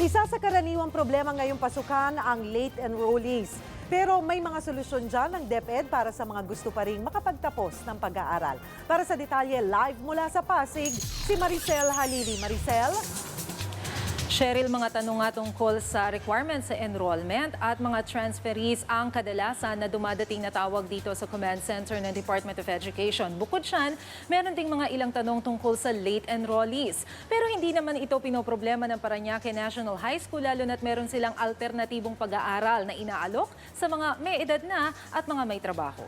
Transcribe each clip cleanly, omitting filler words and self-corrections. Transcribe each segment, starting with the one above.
Isa sa karaniwang problema ngayong pasukan ang late enrollees. Pero may mga solusyon dyan ng DepEd para sa mga gusto pa rin makapagtapos ng pag-aaral. Para sa detalye, live mula sa Pasig, si Maricel Halili. Maricel? Cheryl, mga tanong nga tungkol sa requirements sa enrollment at mga transferees ang kadalasan na dumadating na tawag dito sa Command Center ng Department of Education. Bukod dyan, meron ding mga ilang tanong tungkol sa late enrollees. Pero hindi naman ito pinoproblema ng Parañaque National High School lalo na't meron silang alternatibong pag-aaral na inaalok sa mga may edad na at mga may trabaho.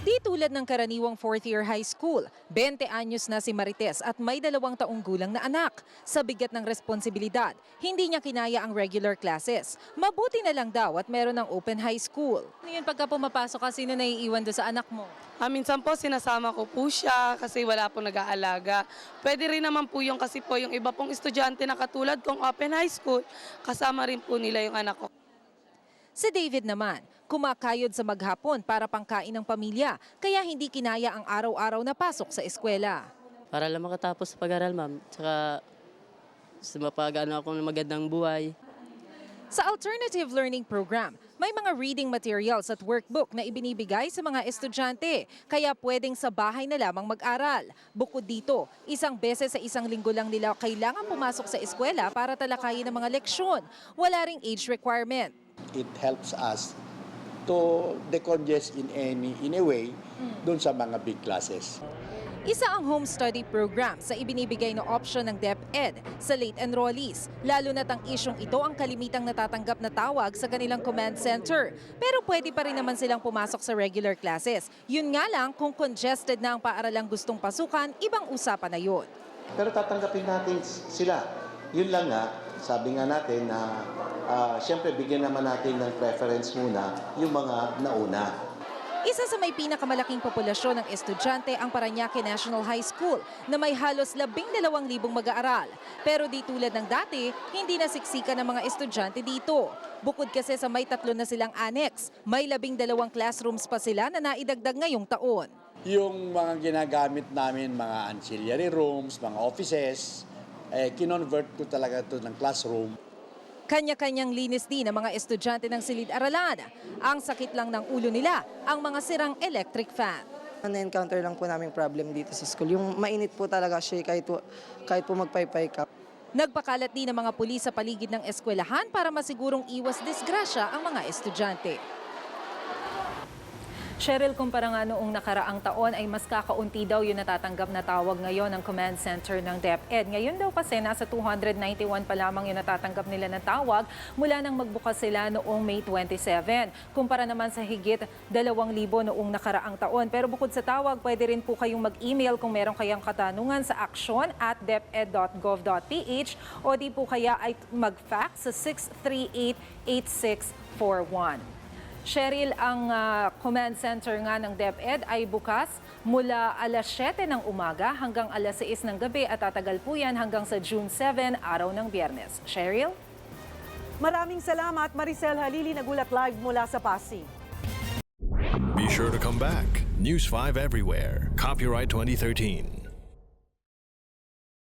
Di tulad ng karaniwang fourth-year high school, 20 anyos na si Marites at may 2 taong gulang na anak. Sa bigat ng responsibilidad, hindi niya kinaya ang regular classes. Mabuti na lang daw at meron ng open high school. Ngayon pagka pumapasok ka, sino naiiwan doon sa anak mo? Minsan po sinasama ko po siya kasi wala po nag-aalaga. Pwede rin naman po yung kasi po yung iba pong estudyante na katulad kong open high school, kasama rin po nila yung anak ko. Si David naman, kumakayod sa maghapon para pangkain ng pamilya, kaya hindi kinaya ang araw-araw na pasok sa eskwela. Para lang makatapos sa pag-aral, ma'am. Tsaka mapag-ano ako ng magandang buhay. Sa Alternative Learning Program, may mga reading materials at workbook na ibinibigay sa mga estudyante, kaya pwedeng sa bahay na lamang mag-aral. Bukod dito, isang beses sa isang linggo lang nila kailangan pumasok sa eskwela para talakayin ang mga leksyon. Wala ring age requirement. It helps us to decongest in a way doon sa mga big classes. Isa ang home study program sa ibinibigay na option ng DepEd sa late enrollees, lalo na't ang isyong ito ang kalimitang natatanggap na tawag sa kanilang command center. Pero pwede pa rin naman silang pumasok sa regular classes. Yun nga lang, kung congested na ang paaralang gustong pasukan, ibang usapan na yun. Pero tatanggapin natin sila. Yun lang nga, sabi nga natin na siyempre bigyan naman natin ng preference muna yung mga nauna. Isa sa may pinakamalaking populasyon ng estudyante ang Parañaque National High School na may halos 12,000 mag-aaral. Pero di tulad ng dati, hindi na siksikan ng mga estudyante dito. Bukod kasi sa may 3 na silang annex, may 12 classrooms pa sila na naidagdag ngayong taon. Yung mga ginagamit namin, mga ancillary rooms, mga offices, kinonvert ko talaga ito ng classroom. Kanya-kanyang linis din ang mga estudyante ng silid-aralan. Ang sakit lang ng ulo nila, ang mga sirang electric fan. Na-encounter lang po namin problem dito sa school. Yung mainit po talaga siya kahit po magpaypay ka. Nagpakalat din ng mga pulis sa paligid ng eskwelahan para masigurong iwas disgrasya ang mga estudyante. Cheryl, kumpara nga noong nakaraang taon ay mas kakaunti daw yung natatanggap na tawag ngayon ng command center ng DepEd. Ngayon daw kasi nasa 291 pa lamang yung natatanggap nila na tawag mula nang magbukas sila noong May 27. Kumpara naman sa higit 2,000 noong nakaraang taon. Pero bukod sa tawag, pwede rin po kayong mag-email kung meron kayang katanungan sa action@deped.gov.ph o di po kaya ay mag-fax sa 638-8641. Cheryl, ang command center nga ng DepEd ay bukas mula alas 7 ng umaga hanggang alas 6 ng gabi at tatagal po yan hanggang sa June 7, araw ng Biyernes. Cheryl? Maraming salamat, Maricel Halili, nagulat live mula sa Pasig. Be sure to come back. News 5 everywhere. Copyright 2013.